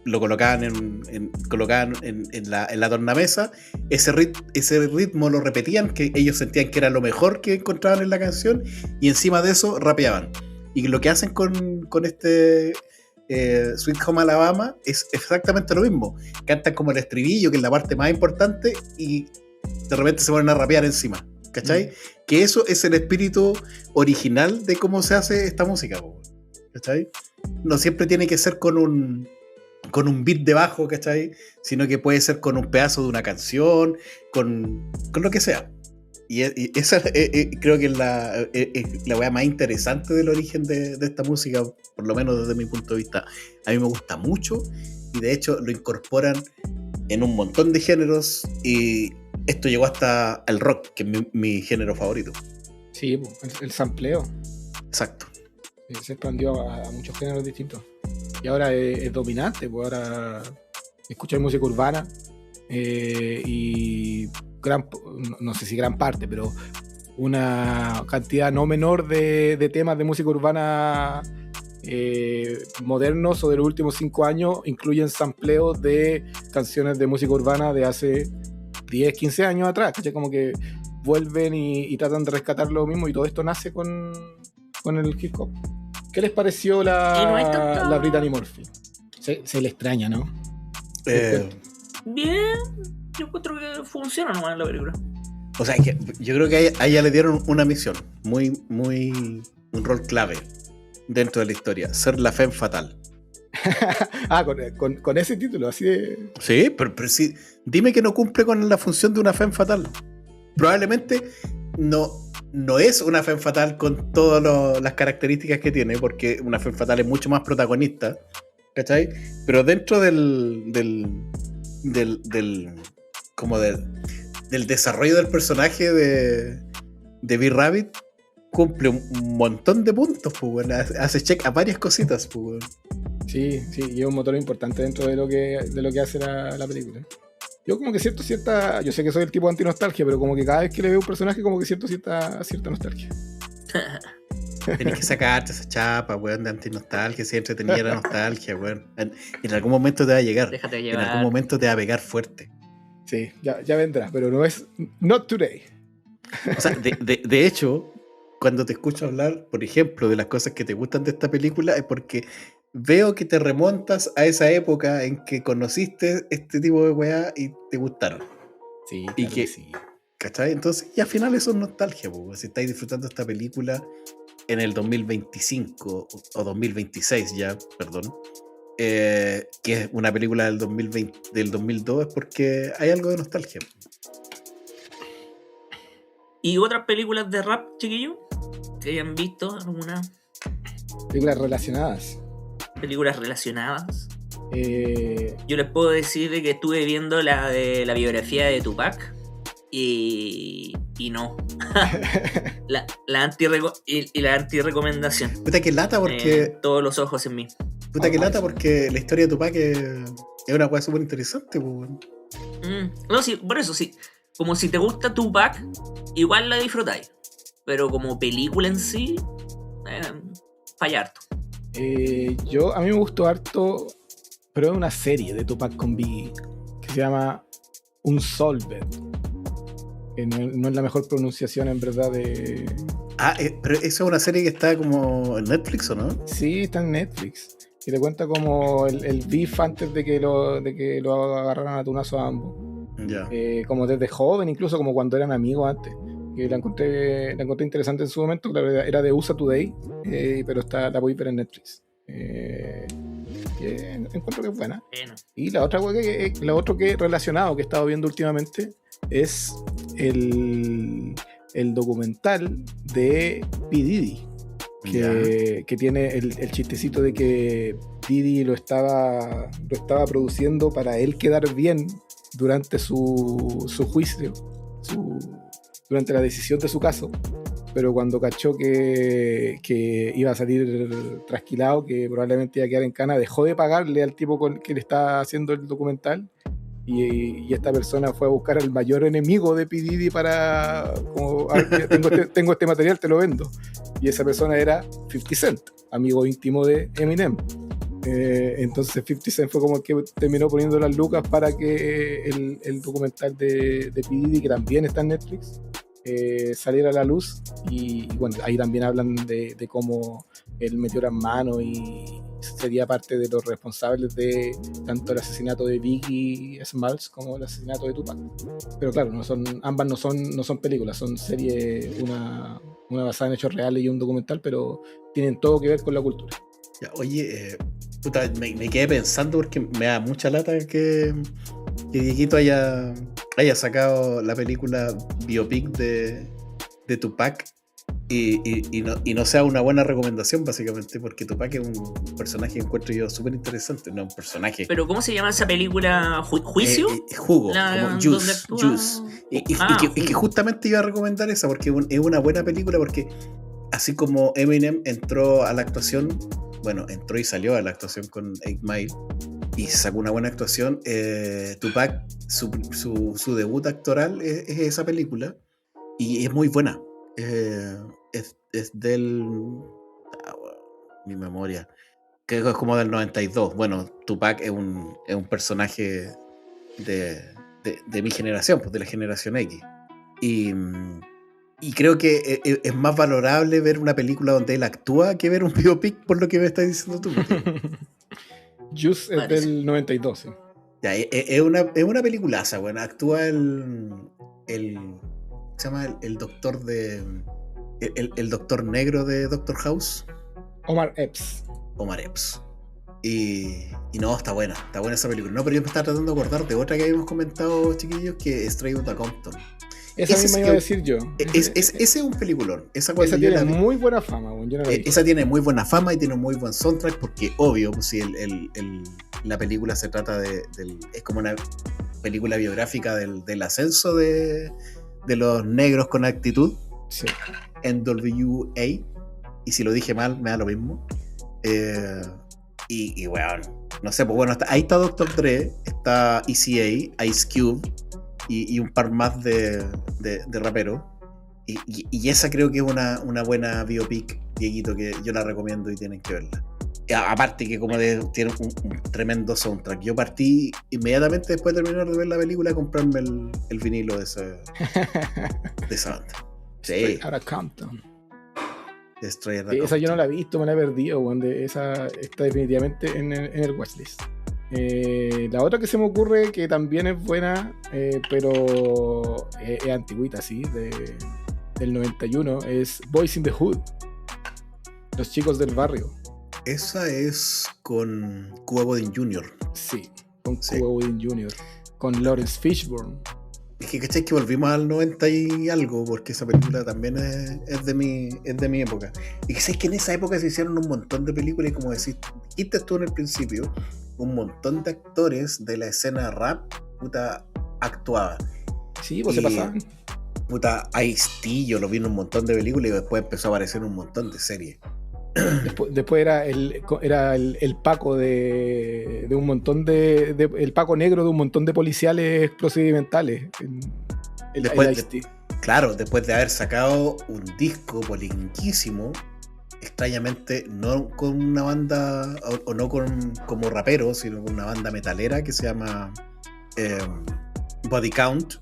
lo colocaban en la tornamesa, ese ritmo lo repetían, que ellos sentían que era lo mejor que encontraban en la canción, y encima de eso rapeaban. Y lo que hacen con este Sweet Home Alabama es exactamente lo mismo. Cantan como el estribillo, que es la parte más importante, y de repente se ponen a rapear encima, ¿cachai? Que eso es el espíritu original de cómo se hace esta música, ¿cachai? No siempre tiene que ser con un beat de bajo, ¿cachai? Sino que puede ser con un pedazo de una canción, con lo que sea. Y esa creo que es la weá más interesante del origen de esta música, por lo menos desde mi punto de vista. A mí me gusta mucho, y de hecho lo incorporan en un montón de géneros, y esto llegó hasta el rock, que es mi género favorito. Sí, el sampleo. Exacto. Se expandió a muchos géneros distintos. Y ahora es dominante, pues ahora escucháis música urbana y no sé si gran parte, pero una cantidad no menor de temas de música urbana modernos o de los últimos 5 años incluyen sampleos de canciones de música urbana de hace 10, 15 años atrás, ¿cachai? Como que vuelven y tratan de rescatar lo mismo, y todo esto nace con el hip hop. ¿Qué les pareció la Brittany Murphy? Se le extraña, ¿no? Bien, yo encuentro que funciona nomás en la película. O sea, es que yo creo que a ella le dieron una misión muy, muy, un rol clave dentro de la historia: ser la femme fatal. Con ese título, así de... Sí, pero sí, dime que no cumple con la función de una femme fatal. Probablemente no es una femme fatal con todas las características que tiene, porque una femme fatal es mucho más protagonista, ¿cachai? Pero dentro del desarrollo del personaje de B-Rabbit, cumple un montón de puntos, pues, weón. Hace check a varias cositas, pues, weón. Sí, y es un motor importante dentro de lo que hace la película. Yo como que siento cierta... Yo sé que soy el tipo anti-nostalgia, pero como que cada vez que le veo un personaje como que siento cierta nostalgia. Tenés que sacarte esa chapa, weón, de antinostalgia, si entretenida la nostalgia, weón. En algún momento te va a llegar. Déjate En llevar. algún momento te va a pegar fuerte. Sí, ya vendrá, pero no es... Not today. O sea, de hecho, cuando te escucho hablar, por ejemplo, de las cosas que te gustan de esta película, es porque veo que te remontas a esa época en que conociste este tipo de weá y te gustaron. Sí, Y claro que- que sí. ¿Cachai? Entonces, y al final eso es nostalgia, pues. Si estáis disfrutando esta película en el 2025 o 2026 ya, perdón, que es una película del 2020, del 2002, es porque hay algo de nostalgia. ¿Y otras películas de rap, chiquillos? ¿Que hayan visto algunas Películas relacionadas. películas relacionadas? Eh, Yo les puedo decir de que estuve viendo la de la biografía de Tupac y no. la anti-recomendación. Puta que lata porque, Todos los ojos en mí. puta que lata porque la historia de Tupac es una weá súper interesante, pues. No, sí, por eso sí. Como si te gusta Tupac, igual la disfrutáis. Pero como película en sí, falla harto. a mí me gustó harto, pero es una serie de Tupac con Biggie que se llama Unsolved. Que no es la mejor pronunciación en verdad de... Pero esa es una serie que está como en Netflix, ¿o no? Sí, está en Netflix. Y te cuenta como el beef antes de que lo agarraran a tunazo a ambos. Ya. Como desde joven, incluso como cuando eran amigos antes. Que la encontré interesante en su momento. Claro, era de USA Today, pero la podéis ver en Netflix. Encuentro que es buena. Bueno. Y la otro que relacionado que he estado viendo últimamente es el documental de P. Diddy, que tiene el chistecito de que Diddy lo estaba produciendo para él quedar bien durante su juicio, durante la decisión de su caso, pero cuando cachó que iba a salir trasquilado, que probablemente iba a quedar en cana, dejó de pagarle al tipo que le está haciendo el documental. Y esta persona fue a buscar al mayor enemigo de P. Diddy para como, tengo este material, te lo vendo. Y esa persona era 50 Cent, amigo íntimo de Eminem. Entonces 50 Cent fue como el que terminó poniendo las lucas para que el documental de P. Diddy, que también está en Netflix, saliera a la luz. Y bueno, ahí también hablan de cómo él metió las manos y sería parte de los responsables de tanto el asesinato de Biggie Smalls como el asesinato de Tupac. Pero claro, ambas no son películas, son series, una basada en hechos reales y un documental, pero tienen todo que ver con la cultura. Ya, oye, puta, me quedé pensando porque me da mucha lata que Dieguito haya sacado la película biopic de Tupac y no sea una buena recomendación, básicamente, porque Tupac es un personaje que encuentro yo súper interesante, no un personaje. Pero ¿cómo se llama esa película? ¿Juicio? Jugo, La- como donde actúa- Juice. Y que justamente iba a recomendar esa porque es una buena película, porque así como Eminem entró a la actuación, bueno, entró y salió a la actuación con 8 Mile y sacó una buena actuación, Tupac, su debut actoral es esa película y es muy buena. Es del... mi memoria. Creo que es como del 92. Bueno, Tupac es un personaje de mi generación, pues de la generación X. Y creo que es más valorable ver una película donde él actúa que ver un biopic, por lo que me estás diciendo tú. Juice es del 92, sí. Ya, es una peliculaza, bueno. Actúa ¿cómo se llama? El doctor el doctor negro de Doctor House. Omar Epps. Omar Epps. Y no, está buena esa película. No, pero yo me estaba tratando de acordar de otra que habíamos comentado, chiquillos, que es Straight Outta Compton. Esa misma iba a decir yo. Ese es un peliculón. Esa tiene muy buena fama. Yo no la vi. Esa tiene muy buena fama y tiene un muy buen soundtrack, porque obvio, pues si la película se trata es como una película biográfica del ascenso de los negros con actitud. Sí. NWA, y si lo dije mal, me da lo mismo. Y bueno, no sé, pues bueno, ahí está Dr. Dre, está ECA, Ice Cube y un par más de raperos. Y esa creo que es una buena biopic, Dieguito, que yo la recomiendo y tienen que verla. Aparte que tiene un tremendo soundtrack. Yo partí inmediatamente después de terminar de ver la película a comprarme el vinilo de esa banda. Sí. Ahora Compton. Destroyer Sí, esa yo no la he visto, me la he perdido, weón. Esa está definitivamente en el watchlist. La otra que se me ocurre, que también es buena, pero es antigüita, sí, del 91, es Boys in the Hood. Los chicos del barrio. Esa es con Cuba Gooding Jr. Sí, con Cuba Gooding Jr. Con Lawrence Fishburne. Es que cachai que volvimos al 90 y algo, porque esa película también es de mi época. Y que sabes que en esa época se hicieron un montón de películas y como dijiste tú en el principio, un montón de actores de la escena rap, puta, actuaban. Sí, pues se pasaban. Puta, Ice-T, yo lo vi en un montón de películas y después empezó a aparecer en un montón de series. Después era el Paco de un montón el Paco negro de un montón de policiales procedimentales. Claro, después de haber sacado un disco polinquísimo, extrañamente no con una banda o no como rapero, sino con una banda metalera que se llama Body Count.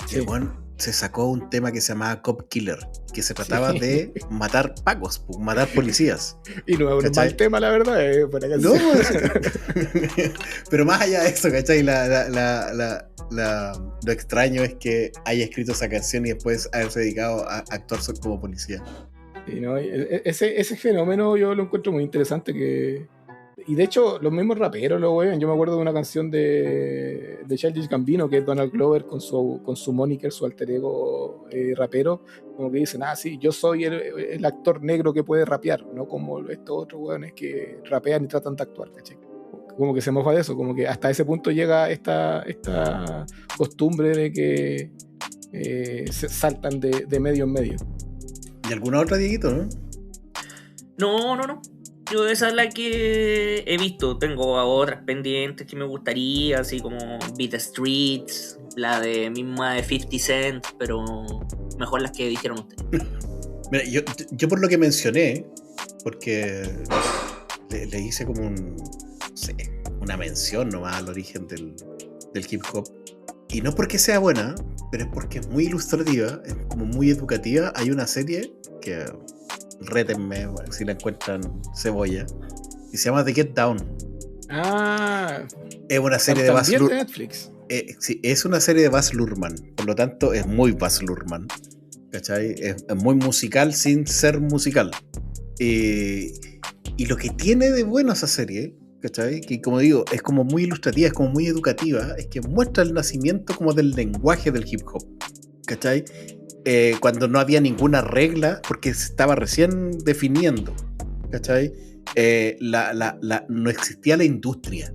Sí. Que bueno, se sacó un tema que se llamaba Cop Killer, que se trataba de matar pacos, matar policías. Y no es un mal tema, la verdad. No, pero más allá de eso, ¿cachai? Lo extraño es que haya escrito esa canción y después haberse dedicado a actuar como policía. Sí, ¿no? Ese fenómeno yo lo encuentro muy interesante. Y de hecho, los mismos raperos lo ven. Yo me acuerdo de una canción de Childish Gambino, que es Donald Glover con su moniker, su alter ego rapero, como que dicen, sí, yo soy el actor negro que puede rapear, no como estos otros weones que rapean y tratan de actuar, ¿cachai? Como que se mofa de eso, como que hasta ese punto llega esta costumbre de que se saltan de medio en medio. ¿Y alguna otra, Dieguito, no? No. Yo esa es la que he visto. Tengo otras pendientes que me gustaría, así como Beat the Streets, la misma de 50 Cent, pero mejor las que dijeron ustedes. Mira, yo por lo que mencioné, porque le hice como una mención nomás al origen del hip hop, y no porque sea buena, pero es porque es muy ilustrativa, es como muy educativa. Hay una serie que... rétenme si la encuentran, cebolla, y se llama The Get Down. Es una serie de Baz Luhrmann. Netflix. Sí, es una serie de Baz Luhrmann, por lo tanto es muy Baz Luhrmann, ¿cachai? Es muy musical sin ser musical. Y lo que tiene de bueno esa serie, ¿cachai? Que como digo, es como muy ilustrativa, es como muy educativa, es que muestra el nacimiento como del lenguaje del hip hop, ¿cachai? Cuando no había ninguna regla, porque se estaba recién definiendo, ¿cachai? No existía la industria,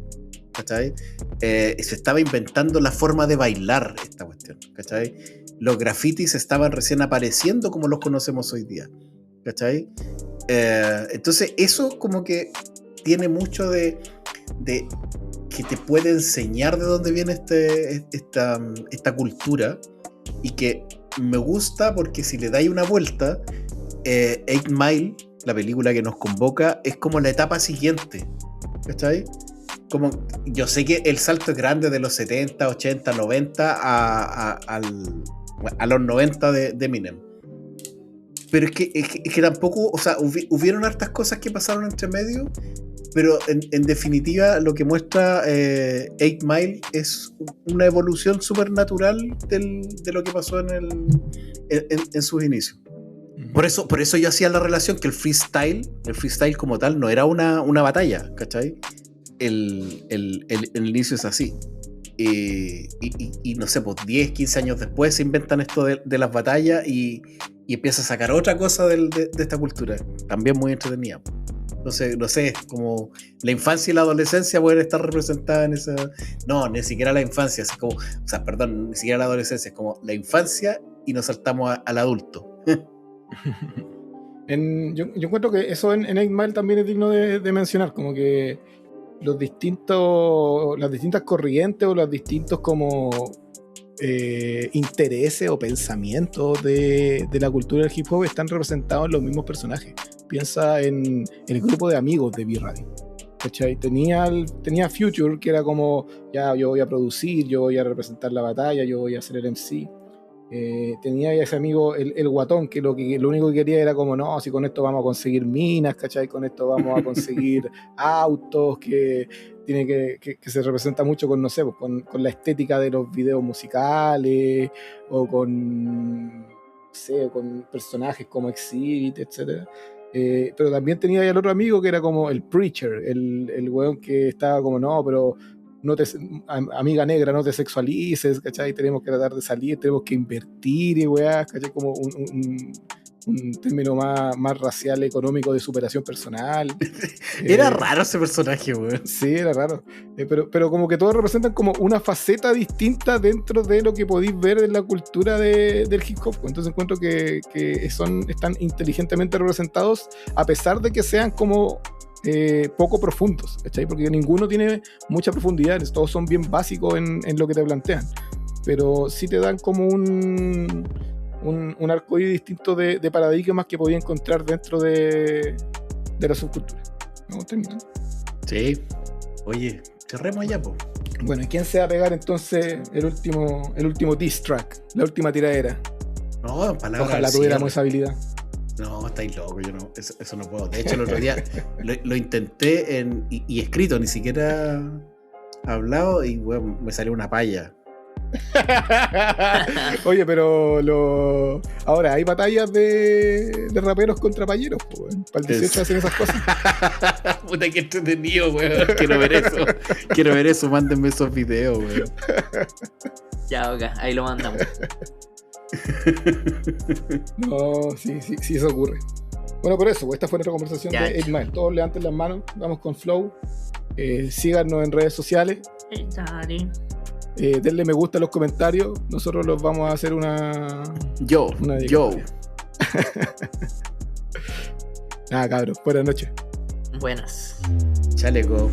¿cachai? Se estaba inventando la forma de bailar esta cuestión, ¿cachai? Los grafitis estaban recién apareciendo como los conocemos hoy día, ¿cachai? Entonces eso como que tiene mucho de que te puede enseñar de dónde viene esta cultura, y que me gusta porque si le dais una vuelta, 8 Mile, la película que nos convoca, es como la etapa siguiente, ¿cachai? Como, yo sé que el salto es grande de los 70, 80, 90 a los 90 de Eminem, pero es que tampoco, o sea, hubieron hartas cosas que pasaron entre medio, pero en definitiva lo que muestra 8 Mile es una evolución súper natural de lo que pasó en sus inicios. Por eso yo hacía la relación que el freestyle como tal no era una batalla, ¿cachai? El inicio es así. Y no sé, pues 10, 15 años después se inventan esto de las batallas y empieza a sacar otra cosa de esta cultura, también muy entretenida. Entonces, no sé, como la infancia y la adolescencia pueden estar representadas en esa... No, ni siquiera la infancia, es como... O sea, perdón, ni siquiera la adolescencia, es como la infancia y nos saltamos al adulto. Yo encuentro que eso en 8 Mile también es digno de mencionar, como que las distintas corrientes o los distintos como intereses o pensamientos de la cultura del hip hop están representados en los mismos personajes. Piensa en el grupo de amigos de B-Rady, ¿cachai? Tenía Future, que era como, ya, yo voy a producir, yo voy a representar la batalla, yo voy a ser el MC. Tenía ese amigo, el guatón, que lo único que quería era como, no, si con esto vamos a conseguir minas, ¿cachai? Con esto vamos a conseguir autos, que tiene que se representa mucho con, no sé, pues, con la estética de los videos musicales, o con, no sé, con personajes como Exhibit, etc. Pero también tenía el otro amigo que era como el preacher, el weón que estaba como, no, pero amiga negra, no te sexualices, ¿cachai? Tenemos que tratar de salir, tenemos que invertir y weá, ¿cachai? Como un término más racial, económico, de superación personal. Era raro ese personaje, weón. Sí, era raro. Pero como que todos representan como una faceta distinta dentro de lo que podéis ver en la cultura del hip hop. Entonces encuentro que están inteligentemente representados, a pesar de que sean como poco profundos, ¿cachai? Porque ninguno tiene mucha profundidad, todos son bien básicos en lo que te plantean, pero sí te dan como un arcoíris distinto de paradigmas que podía encontrar dentro de la subcultura. ¿Vamos terminando? Sí. Oye, cerremos ya, po. Bueno, ¿y quién se va a pegar entonces el último diss track, la última tiradera? No, palabras. Ojalá tuviéramos esa habilidad. No, estáis locos, yo no, eso no puedo. De hecho, el otro día lo intenté y escrito, ni siquiera hablado, y bueno, me salió una palla. Oye, pero ahora hay batallas de raperos contra payeros, pues, para el 18 hacen esas cosas. Puta, que entretenido, weón. Quiero ver eso, mándenme esos videos, weón. Ya, ok, ahí lo mandamos. No, sí, eso ocurre. Bueno, por eso, pues, esta fue nuestra conversación Ya, de 8 Mile. Todos levanten las manos, vamos con flow. Síganos en redes sociales. Denle me gusta a los comentarios. Nosotros los vamos a hacer una dedicatoria. Nada, cabros, buenas noches. Buenas. Chaleco.